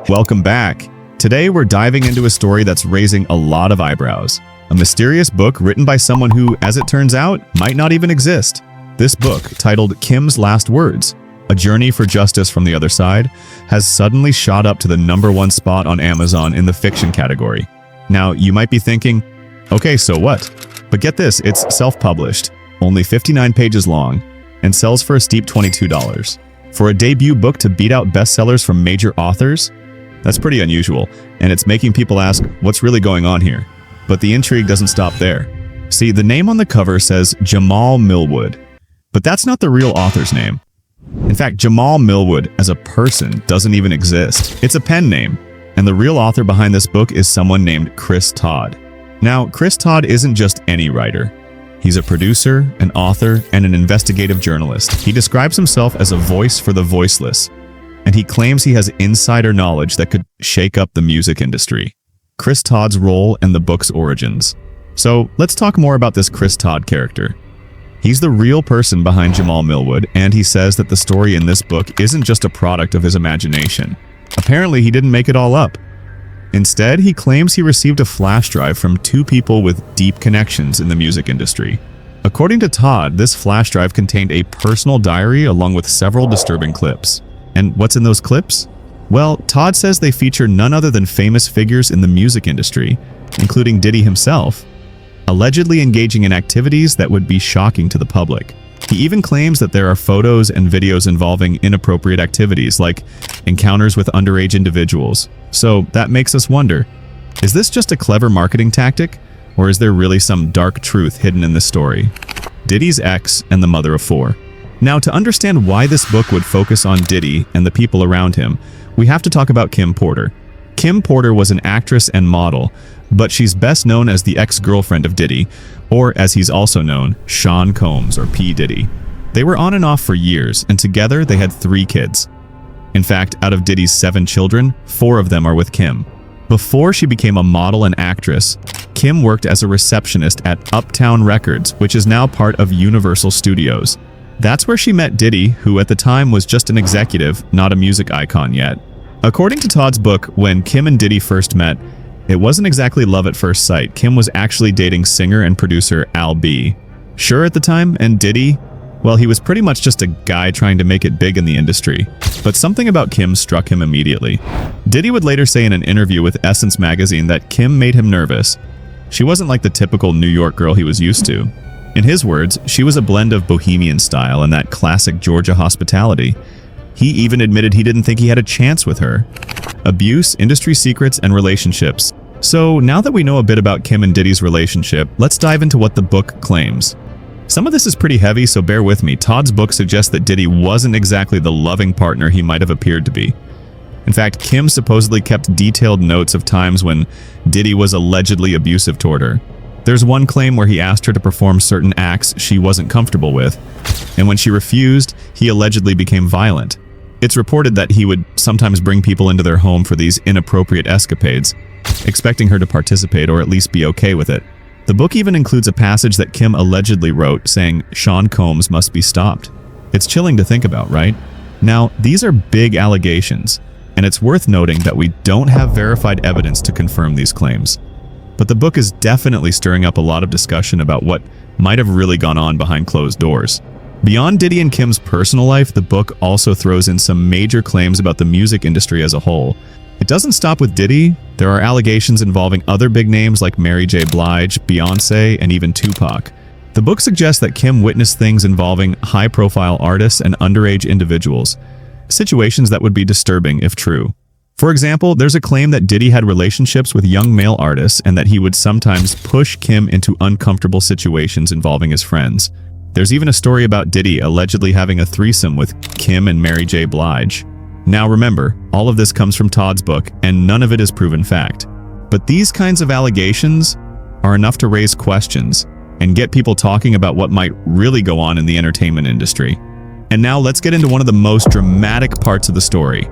Welcome back. Today we're diving into a story that's raising a lot of eyebrows. A mysterious book written by someone who, as it turns out, might not even exist. This book, titled Kim's Last Words, A Journey for Justice from the Other Side, has suddenly shot up to the #1 spot on Amazon in the fiction category. Now, you might be thinking, okay, so what? But get this, it's self-published, only 59 pages long, and sells for a steep $22. For a debut book to beat out bestsellers from major authors? That's pretty unusual, and it's making people ask, what's really going on here? But the intrigue doesn't stop there. See, the name on the cover says Jamal Millwood, but that's not the real author's name. In fact, Jamal Millwood as a person doesn't even exist. It's a pen name, and the real author behind this book is someone named Chris Todd. Now, Chris Todd isn't just any writer. He's a producer, an author, and an investigative journalist. He describes himself as a voice for the voiceless, and he claims he has insider knowledge that could shake up the music industry. Chris Todd's role and the book's origins. So let's talk more about this Chris Todd character. He's the real person behind Jamal Millwood, and he says that the story in this book isn't just a product of his imagination. Apparently, he didn't make it all up. Instead, he claims he received a flash drive from two people with deep connections in the music industry. According to Todd, this flash drive contained a personal diary along with several disturbing clips. And what's in those clips? Well, Todd says they feature none other than famous figures in the music industry, including Diddy himself, allegedly engaging in activities that would be shocking to the public. He even claims that there are photos and videos involving inappropriate activities like encounters with underage individuals. So that makes us wonder, is this just a clever marketing tactic, or is there really some dark truth hidden in this story? Diddy's ex and the mother of four. Now, to understand why this book would focus on Diddy and the people around him, we have to talk about Kim Porter. Kim Porter was an actress and model, but she's best known as the ex-girlfriend of Diddy, or as he's also known, Sean Combs, or P. Diddy. They were on and off for years, and together they had 3 kids. In fact, out of Diddy's 7 children, 4 of them are with Kim. Before she became a model and actress, Kim worked as a receptionist at Uptown Records, which is now part of Universal Studios. That's where she met Diddy, who at the time was just an executive, not a music icon yet. According to Todd's book, when Kim and Diddy first met, it wasn't exactly love at first sight. Kim was actually dating singer and producer Al B. Sure at the time, and Diddy, well, he was pretty much just a guy trying to make it big in the industry. But something about Kim struck him immediately. Diddy would later say in an interview with Essence magazine that Kim made him nervous. She wasn't like the typical New York girl he was used to. In his words, she was a blend of bohemian style and that classic Georgia hospitality. He even admitted he didn't think he had a chance with her. Abuse, industry secrets, and relationships. So now that we know a bit about Kim and Diddy's relationship, let's dive into what the book claims. Some of this is pretty heavy, so bear with me. Todd's book suggests that Diddy wasn't exactly the loving partner he might have appeared to be. In fact, Kim supposedly kept detailed notes of times when Diddy was allegedly abusive toward her. There's one claim where he asked her to perform certain acts she wasn't comfortable with, and when she refused, he allegedly became violent. It's reported that he would sometimes bring people into their home for these inappropriate escapades, expecting her to participate or at least be okay with it. The book even includes a passage that Kim allegedly wrote saying Sean Combs must be stopped. It's chilling to think about, right? Now, these are big allegations, and it's worth noting that we don't have verified evidence to confirm these claims. But the book is definitely stirring up a lot of discussion about what might have really gone on behind closed doors. Beyond Diddy and Kim's personal life, the book also throws in some major claims about the music industry as a whole. It doesn't stop with Diddy. There are allegations involving other big names like Mary J. Blige, Beyoncé, and even Tupac. The book suggests that Kim witnessed things involving high-profile artists and underage individuals, situations that would be disturbing if true. For example, there's a claim that Diddy had relationships with young male artists and that he would sometimes push Kim into uncomfortable situations involving his friends. There's even a story about Diddy allegedly having a threesome with Kim and Mary J. Blige. Now remember, all of this comes from Todd's book, and none of it is proven fact. But these kinds of allegations are enough to raise questions and get people talking about what might really go on in the entertainment industry. And now let's get into one of the most dramatic parts of the story.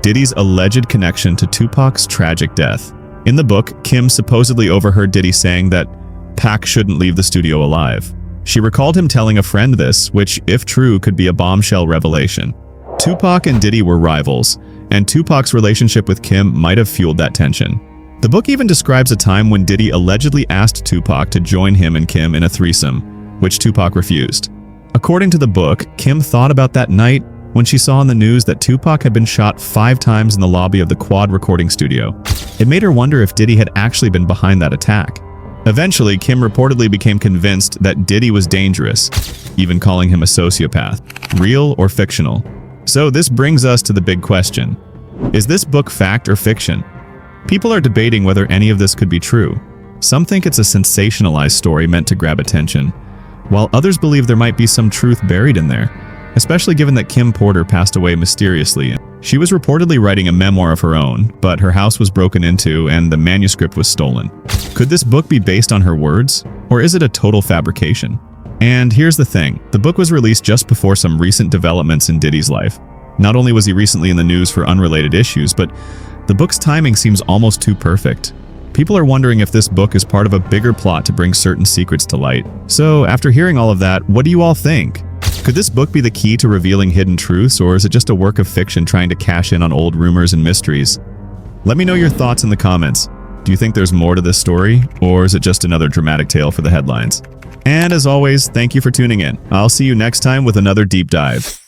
Diddy's alleged connection to Tupac's tragic death. In the book, Kim supposedly overheard Diddy saying that Pac shouldn't leave the studio alive. She recalled him telling a friend this, which, if true, could be a bombshell revelation. Tupac and Diddy were rivals, and Tupac's relationship with Kim might have fueled that tension. The book even describes a time when Diddy allegedly asked Tupac to join him and Kim in a threesome, which Tupac refused. According to the book, Kim thought about that night when she saw on the news that Tupac had been shot 5 times in the lobby of the Quad recording studio. It made her wonder if Diddy had actually been behind that attack. Eventually, Kim reportedly became convinced that Diddy was dangerous, even calling him a sociopath, real or fictional. So this brings us to the big question. Is this book fact or fiction? People are debating whether any of this could be true. Some think it's a sensationalized story meant to grab attention, while others believe there might be some truth buried in there, especially given that Kim Porter passed away mysteriously. She was reportedly writing a memoir of her own, but her house was broken into and the manuscript was stolen. Could this book be based on her words, or is it a total fabrication? And here's the thing, the book was released just before some recent developments in Diddy's life. Not only was he recently in the news for unrelated issues, but the book's timing seems almost too perfect. People are wondering if this book is part of a bigger plot to bring certain secrets to light. So, after hearing all of that, what do you all think? Could this book be the key to revealing hidden truths, or is it just a work of fiction trying to cash in on old rumors and mysteries? Let me know your thoughts in the comments. Do you think there's more to this story, or is it just another dramatic tale for the headlines? And as always, thank you for tuning in. I'll see you next time with another deep dive.